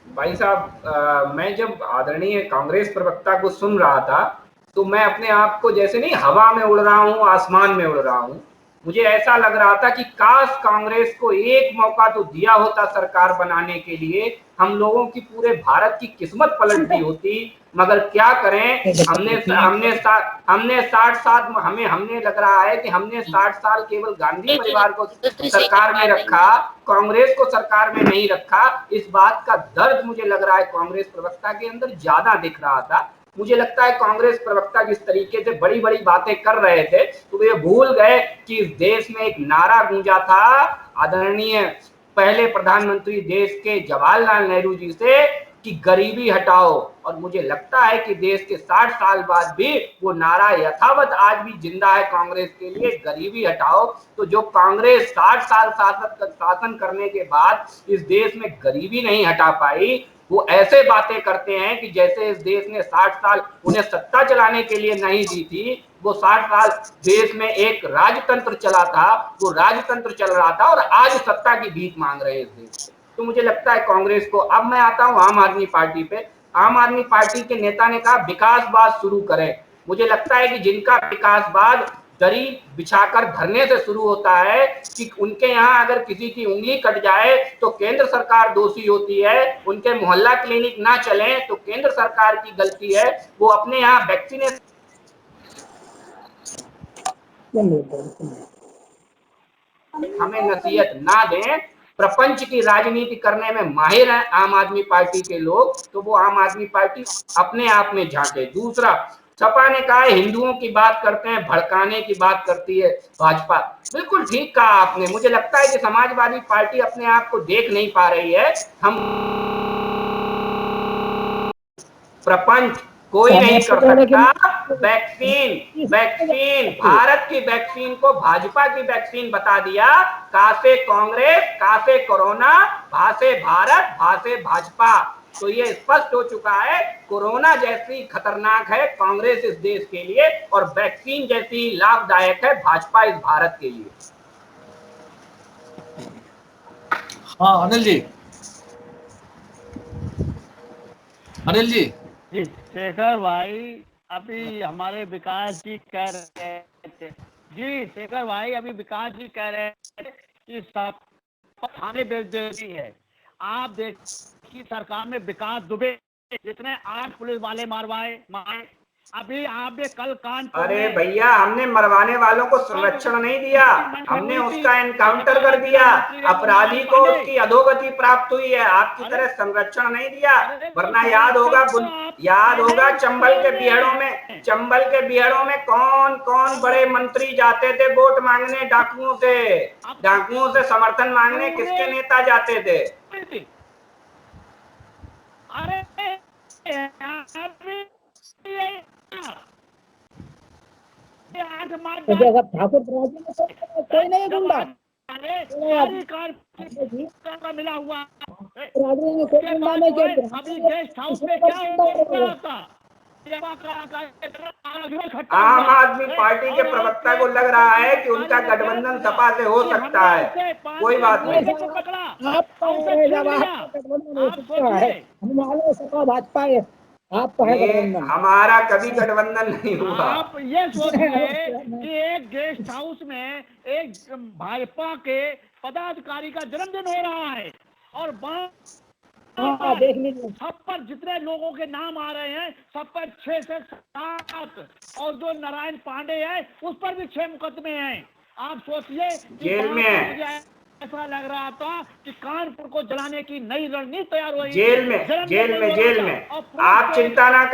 भाई साहब, मैं जब आदरणीय कांग्रेस प्रवक्ता को सुन रहा था तो मैं अपने आप को जैसे नहीं हवा में उड़ रहा हूँ, आसमान में उड़ रहा हूँ। मुझे ऐसा लग रहा था कि काश कांग्रेस को एक मौका तो दिया होता सरकार बनाने के लिए, हम लोगों की पूरे भारत की किस्मत पलट दी होती। मगर क्या करें, हमने 60 साल, हमने लग रहा है कि हमने 60 साल केवल गांधी परिवार को सरकार में रखा, कांग्रेस को सरकार में नहीं रखा। इस बात का दर्द मुझे लग रहा है कांग्रेस प्रवक्ता के अंदर ज्यादा दिख रहा था। मुझे लगता है कांग्रेस प्रवक्ता जिस तरीके से बड़ी बड़ी बातें कर रहे थे, तो वे भूल गए कि इस देश में एक नारा गूंजा था, आदरणीय पहले प्रधानमंत्री देश के जवाहरलाल नेहरू जी से कि गरीबी हटाओ, और मुझे लगता है कि देश के 60 साल बाद भी वो नारा यथावत आज भी जिंदा है कांग्रेस के लिए, गरीबी हटाओ। तो जो कांग्रेस 60 साल शासन करने के बाद इस देश में गरीबी नहीं हटा पाई, वो ऐसे बातें करते हैं कि जैसे इस देश ने 60 साल उन्हें सत्ता चलाने के लिए नहीं दी थी। वो 60 साल देश में एक राजतंत्र चला था, वो राजतंत्र चल रहा था और आज सत्ता की भीख मांग रहे हैं इस देश से। तो मुझे लगता है कांग्रेस को, अब मैं आता हूं आम आदमी पार्टी पे। आम आदमी पार्टी के नेता ने कहा विकासवाद शुरू करें। मुझे लगता है कि जिनका विकासवाद दरी बिछाकर धरने से शुरू होता है कि उनके यहाँ अगर किसी की उंगली कट जाए तो केंद्र सरकार दोषी होती है, उनके मोहल्ला क्लिनिक ना चले तो केंद्र सरकार की गलती है, वो अपने यहाँ वैक्सीनेशन हमें नसीहत ना दें। प्रपंच की राजनीति करने में माहिर है आम आदमी पार्टी के लोग, तो वो आम आदमी पार्टी अपने आप में झांके। दूसरा, सपा ने कहा हिंदुओं की बात करते हैं, भड़काने की बात करती है भाजपा। बिल्कुल ठीक कहा आपने। मुझे लगता है कि समाजवादी पार्टी अपने आप को देख नहीं पा रही है। हम प्रपंच कोई नहीं कर सकता। वैक्सीन भारत की वैक्सीन को भाजपा की वैक्सीन बता दिया। का से कांग्रेस, का से कोरोना, भा से भारत, भा से भाजपा। तो ये स्पष्ट हो चुका है कोरोना जैसी खतरनाक है कांग्रेस इस देश के लिए, और वैक्सीन जैसी लाभदायक है भाजपा इस भारत के लिए। हाँ अनिल जी, अनिल जी। जी शेखर भाई, अभी हमारे विकास जी कह रहे थे, जी शेखर भाई अभी विकास जी कह रहे थे कि सब थाने बेच देती है। आप देखिए सरकार में विकास दुबे जितने 8 पुलिस वाले मारे, अभी आपने कल कानपुर अरे भैया, हमने मरवाने वालों को संरक्षण नहीं दिया, हमने उसका एनकाउंटर कर दिया। अपराधी को उसकी अधोगति प्राप्त हुई है, आपकी तरह संरक्षण नहीं दिया। वरना याद होगा चंबल के बिहड़ों में कौन कौन बड़े मंत्री जाते थे वोट मांगने, डाकुओं से समर्थन मांगने किसके नेता जाते थे? अरे ठाकुर कोई नहीं गुंडा मिला हुआ अभी गेस्ट हाउस में क्या हो था? आम आदमी पार्टी के प्रवक्ता को लग रहा है कि उनका गठबंधन सपा से हो सकता है। कोई बात नहीं, सपा भाजपा है, आपका है गठबंधन। हमारा कभी गठबंधन नहीं हुआ। आप ये सोचिए कि एक गेस्ट हाउस में एक भाजपा के पदाधिकारी का जन्मदिन हो रहा है और देख लीजिए सब पर जितने लोगों के नाम आ रहे हैं सब पर 6 से 7, और जो नारायण पांडे है उस पर भी 6 मुकदमे हैं। आप सोचिए जेल में ऐसा लग रहा था कि कानपुर को जलाने की नई रणनीति तैयार हुई। जेल में आप चिंता ना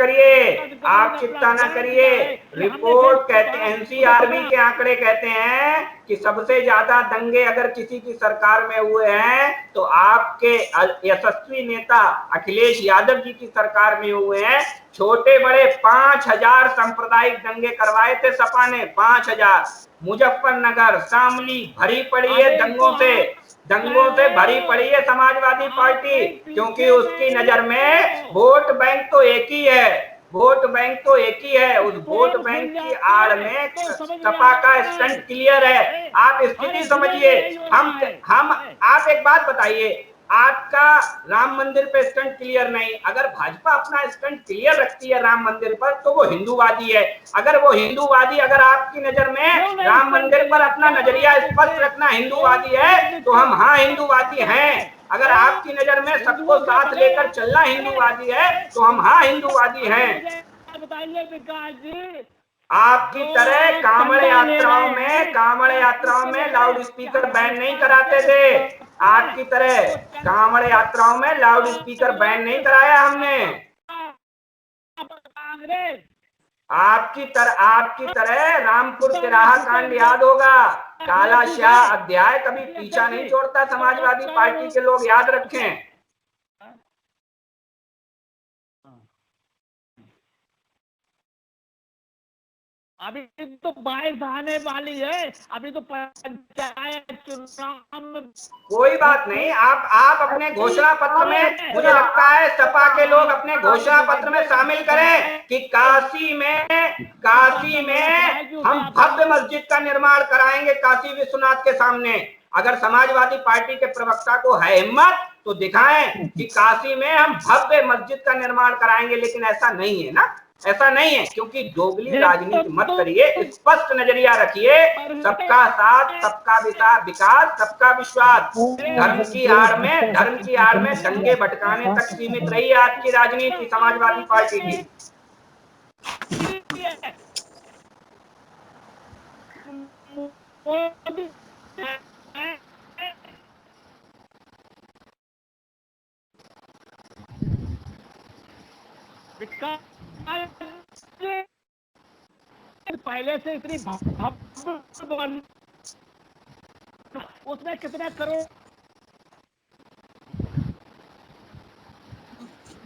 करिए, रिपोर्ट कहते हैं, एनसीआरबी के आंकड़े कहते हैं कि सबसे ज्यादा दंगे अगर किसी की सरकार में हुए हैं तो आपके यशस्वी नेता अखिलेश यादव जी की सरकार में हुए हैं। छोटे बड़े 5000 सांप्रदायिक दंगे करवाए थे सपा ने, 5000। मुजफ्फरनगर, शामली भरी पड़ी है दंगों से भरी पड़ी है समाजवादी पार्टी, क्योंकि उसकी नजर में वोट बैंक तो एक ही है। उस वोट बैंक की आड़ में सपा का स्टंट क्लियर है। आप स्थिति समझिए। आप एक बात बताइए, आपका राम मंदिर पे स्टंट क्लियर नहीं, अगर भाजपा अपना स्टंट क्लियर रखती है राम मंदिर पर तो वो हिंदूवादी है। अगर आपकी नजर में राम मंदिर पर अपना नजरिया स्पष्ट रखना हिंदूवादी है तो हम हाँ हिंदूवादी हैं। अगर आपकी नजर में सबको साथ लेकर चलना हिंदूवादी है तो हम हाँ हिंदूवादी हैं। बताइए विकास जी, आपकी तरह कांवड़ यात्राओं में लाउड स्पीकर बैन नहीं कराते थे। आपकी तरह कांवड़ यात्राओं में लाउड स्पीकर बैन नहीं कराया हमने। आपकी तरह रामपुर तिराहा कांड याद होगा, काला शाह अध्याय कभी पीछा नहीं छोड़ता। समाजवादी पार्टी के लोग याद रखें। अभी तो 22 आने वाली है, अभी तो पंचायत चुनाव में कोई बात नहीं, आप अपने घोषणा पत्र में, मुझे लगता है सपा के लोग अपने घोषणा पत्र में शामिल करें कि काशी में हम भव्य मस्जिद का निर्माण कराएंगे काशी विश्वनाथ के सामने। अगर समाजवादी पार्टी के प्रवक्ता को है हिम्मत तो दिखाएं कि काशी में हम भव्य मस्जिद का निर्माण कराएंगे, लेकिन ऐसा नहीं है ना, ऐसा नहीं है, क्योंकि दोगली राजनीति मत करिए, स्पष्ट नजरिया रखिए, सबका साथ, सबका विकास, सबका विश्वास। धर्म की आड़ में दंगे भटकाने तक सीमित रही है आज की राजनीति समाजवादी पार्टी की। पहले से इतनी उसमें कितने करोड़।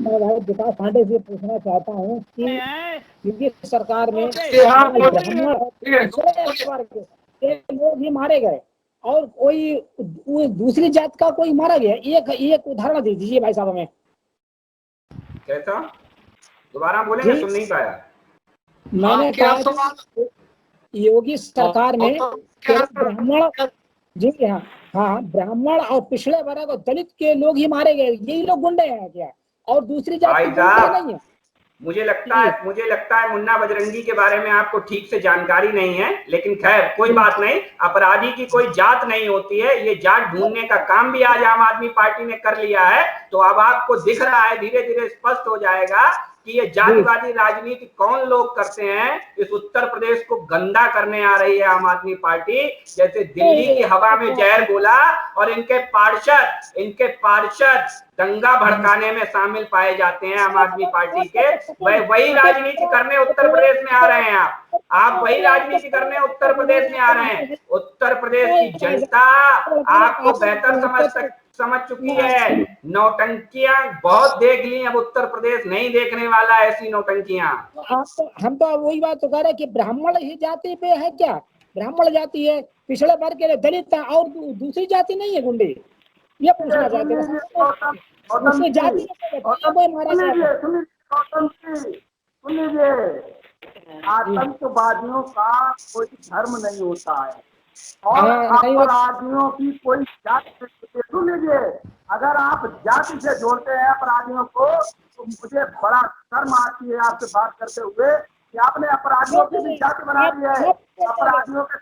मैं भाई विकास पांडे से पूछना चाहता हूँ कि क्योंकि सरकार में लोग भी मारे गए और कोई दूसरी जात का कोई मारा गया, एक उदाहरण दे दीजिए भाई साहब हमें। कैसा? दोबारा बोलेंगे, सुन नहीं पाया। मैंने कहा योगी सरकार में ब्राह्मण, जी हाँ, ब्राह्मण और पिछड़े वर्ग और दलित के लोग ही मारे गए, यही लोग गुंडे हैं क्या? और दूसरी जाति नहीं है? मुझे लगता है मुन्ना बजरंगी के बारे में आपको ठीक से जानकारी नहीं है, लेकिन खैर कोई बात नहीं। अपराधी की कोई जात नहीं होती है, ये जात ढूंढने का काम भी आज आम आदमी पार्टी ने कर लिया है। तो अब आपको दिख रहा है, धीरे धीरे स्पष्ट हो जाएगा कि ये जातिवादी राजनीति कौन लोग करते हैं। इस उत्तर प्रदेश को गंदा करने आ रही है आम आदमी पार्टी, जैसे दिल्ली की हवा में जहर घोला और इनके पार्षद दंगा भड़काने में शामिल पाए जाते हैं आम आदमी पार्टी के। वही राजनीति करने उत्तर प्रदेश में आ रहे हैं आप वही राजनीति करने उत्तर प्रदेश में आ रहे हैं। उत्तर प्रदेश की जनता आपको बेहतर समझ चुकी है। नौटंकियां बहुत देख ली, अब उत्तर प्रदेश नहीं देखने वाला ऐसी नौटंकियां। हम तो वही बात तो कह रहे हैं कि ब्राह्मण ही जाति पे है क्या? ब्राह्मण जाति है, पिछड़े वर्ग के दलित है, और दूसरी जाति नहीं है गुंडे? ये पूछना चाहते हैं। सुनिए, आतंकवादियों का कोई धर्म नहीं होता है और अपराधियों की कोई जाति। सुन लीजिए, अगर आप जाति से जोड़ते हैं अपराधियों को तो मुझे बड़ा शर्म आती है आपसे बात करते हुए कि आपने अपराधियों की भी जाति बना दी है। अपराधियों के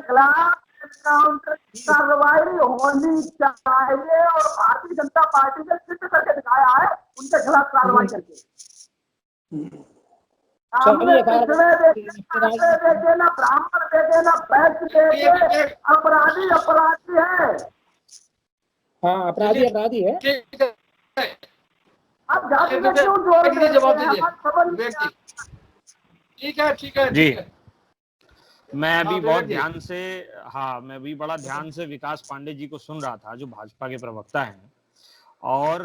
खिलाफ कार्रवाई होनी चाहिए और भारतीय जनता पार्टी ने सिद्ध करके दिखाया है उनके खिलाफ कार्रवाई करके। देखे ना ब्राह्मण देखे ना बैच देखे, अपराधी है। हाँ, अपराधी है। अब जाति में क्यों जोड़ रहे हैं? जवाब दीजिए। ठीक है जी। मैं भी बहुत ध्यान से, मैं भी बड़ा ध्यान से विकास पांडे जी को सुन रहा था जो भाजपा के प्रवक्ता हैं, और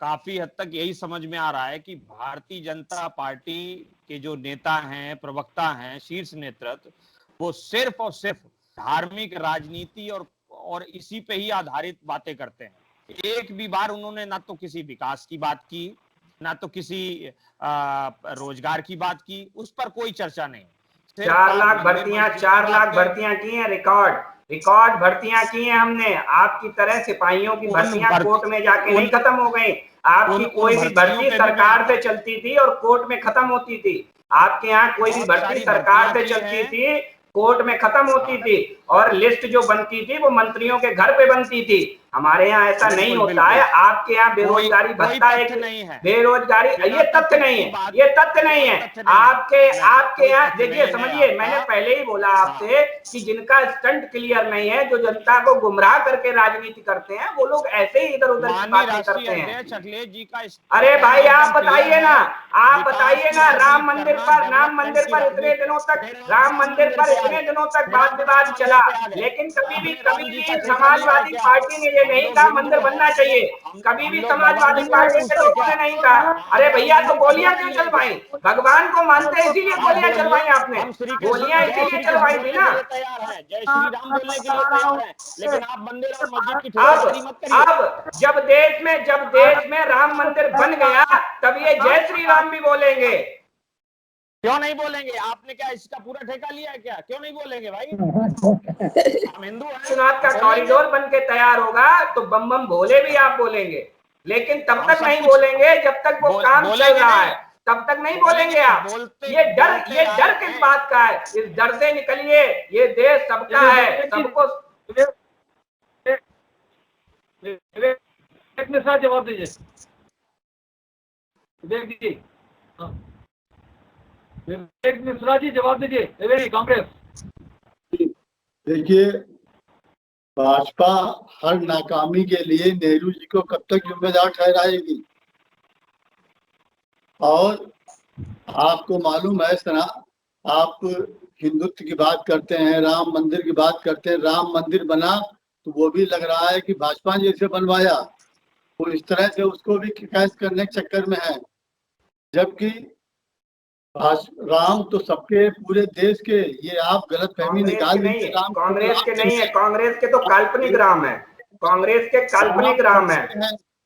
काफी हद तक यही समझ में आ रहा है कि भारतीय जनता पार्टी के जो नेता हैं, प्रवक्ता हैं, शीर्ष नेतृत्व, वो सिर्फ और सिर्फ धार्मिक राजनीति और इसी पे ही आधारित बातें करते हैं। एक भी बार उन्होंने ना तो किसी विकास की बात की, ना तो किसी रोजगार की बात की, उस पर कोई चर्चा नहीं। 4 लाख भर्तियां की हैं, रिकॉर्ड भर्तियां की हैं हमने। आपकी तरह सिपाहियों की भर्तियां कोर्ट में जाके नहीं खत्म हो गई। आपकी कोई भी भर्ती सरकार से चलती थी और कोर्ट में खत्म होती थी। आपके यहाँ कोई भी भर्ती सरकार से चलती थी, कोर्ट में खत्म होती थी, और लिस्ट जो बनती थी वो मंत्रियों के घर पे बनती थी। हमारे यहाँ ऐसा नहीं होता है। आपके यहाँ बेरोजगारी भत्ता एक बेरोजगारी, ये तथ्य नहीं है, ये तथ्य नहीं है। आपके यहाँ देखिए, समझिए, मैंने पहले ही बोला आपसे कि जिनका स्टंट क्लियर नहीं है, जो जनता को गुमराह करके राजनीति करते हैं, वो लोग ऐसे ही इधर उधर की बातें करते हैं। अरे भाई आप बताइए ना, आप बताइए ना, राम मंदिर पर इतने दिनों तक वाद विवाद चला, लेकिन कभी भी समाजवादी पार्टी ने ये नहीं कहा मंदिर बनना चाहिए। कभी भी समाजवादी पार्टी के लोगों ने नहीं कहा। अरे भैया, तो गोलियां क्यों चलवाई? भगवान को मानते हैं इसीलिए गोलियां चलवाई आपने, गोलियां इसीलिए चलवाई थी ना। जय श्री राम बोलने के लिए तैयार है, लेकिन आप मंदिर और मस्जिद की ठेकेदारी मत करिए। अब जब देश में राम मंदिर बन गया, तब ये जय श्री राम भी बोलेंगे। क्यों नहीं बोलेंगे? आपने क्या इसका पूरा ठेका लिया है क्या? क्यों नहीं बोलेंगे भाई? हम हिंदू हैं। विश्वनाथ का कॉरिडोर बन के तैयार होगा तो बम बम भोले भी आप बोलेंगे, लेकिन तब तक नहीं बोलेंगे जब तक वो काम चल रहा है, तब तक नहीं बोलेंगे आप। ये डर किस बात का है? इस डर से निकलिए, ये देश सबका है, सबको। एक मिनट जवाब दीजिए विवेक जी। विवेक मिश्रा जी जवाब दीजिए, कांग्रेस। देखिए, भाजपा हर नाकामी के लिए नेहरू जी को कब तक जिम्मेदार ठहराएगी? और आपको मालूम है सना, आप हिंदुत्व की बात करते हैं, राम मंदिर की बात करते हैं। राम मंदिर बना तो वो भी लग रहा है कि भाजपा ने इसे बनवाया, वो इस तरह से उसको भी कैश करने के चक्कर में है। जबकि राम तो सबके पूरे देश के, ये आप गलत फहमी निकाल दीजिए। राम कांग्रेस के नहीं है, कांग्रेस के तो काल्पनिक राम है, कांग्रेस के काल्पनिक राम है,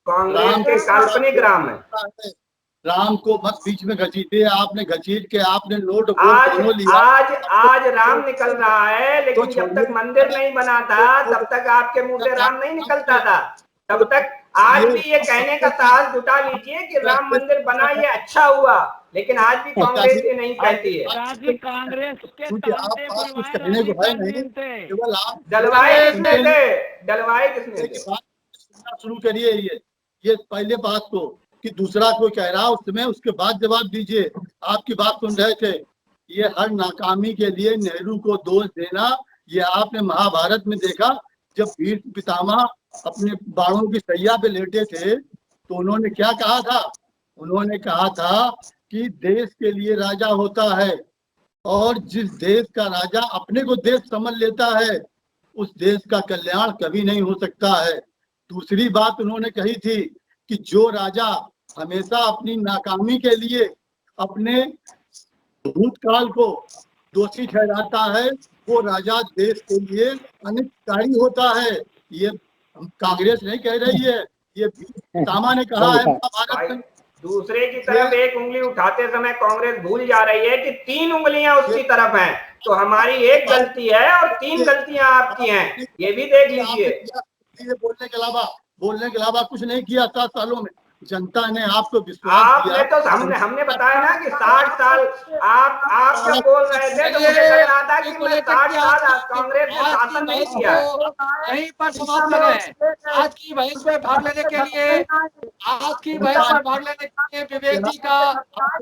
कांग्रेस के काल्पनिक राम है। राम को मत बीच में घसीटे, आपने घसीट के आपने नोट आज राम निकल रहा है, लेकिन जब तक मंदिर नहीं बना था तब तक आपके मुंह से राम नहीं निकलता था। तब तक आज भी ये कहने का साहस जुटा लीजिए कि राम मंदिर बना, ये अच्छा हुआ, लेकिन आज भी कांग्रेस ये नहीं कहती है। कांग्रेस के डलवाए किसने थे? शुरू करिए ये पहले बात को, कि दूसरा कोई कह रहा उसमें उसके बाद जवाब दीजिए। आपकी बात सुन रहे थे। ये हर नाकामी के लिए नेहरू को दोष देना, ये आपने महाभारत में देखा, जब वीर पितामह अपने बाणों की सैया पे लेटे थे तो उन्होंने क्या कहा था? उन्होंने कहा था कि देश के लिए राजा होता है, और जिस देश का राजा अपने को देश समझ लेता है, उस देश का कल्याण कभी नहीं हो सकता है। दूसरी बात उन्होंने कही थी कि जो राजा हमेशा अपनी नाकामी के लिए अपने भूतकाल को दोषी ठहराता है, वो राजा देश के लिए अनिष्टकारी होता है। ये कांग्रेस नहीं कह रही है, ये पितामह ने कहा है महाभारत में। दूसरे की तरफ एक उंगली उठाते समय कांग्रेस भूल जा रही है कि 3 उंगलियां उसकी तरफ हैं, तो हमारी एक गलती है और 3 गलतियां आपकी हैं, ये भी देख लीजिए। बोलने के अलावा कुछ नहीं किया 7 सालों में। जनता ने आपको विश्वास दिया। तो हमने बताया ना कि 60 साल आप जब बोल रहे थे तो मुझे लग रहा था कि मैं 60 साल कांग्रेस ने शासन नहीं किया। यहीं पर समाप्त करें। आज की बहस में भाग लेने के लिए विवेक जी का,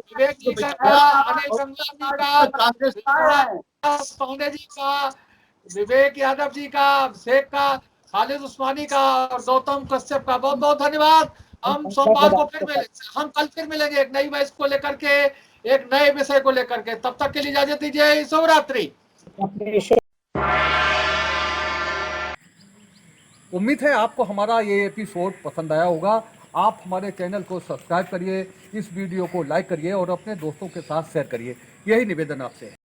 अनिल संगवान जी का, पांडे जी का, विवेक यादव जी का, शेख का, खालिद उस्मानी का और गौतम कश्यप का बहुत बहुत धन्यवाद। हम सोमवार को हम कल फिर मिलेंगे एक नई बहस को लेकर के, एक नए विषय को लेकर के। तब तक के लिए इजाजत दीजिए। शुभ रात्रि। उम्मीद है आपको हमारा ये एपिसोड पसंद आया होगा। आप हमारे चैनल को सब्सक्राइब करिए, इस वीडियो को लाइक करिए और अपने दोस्तों के साथ शेयर करिए। यही निवेदन आपसे है।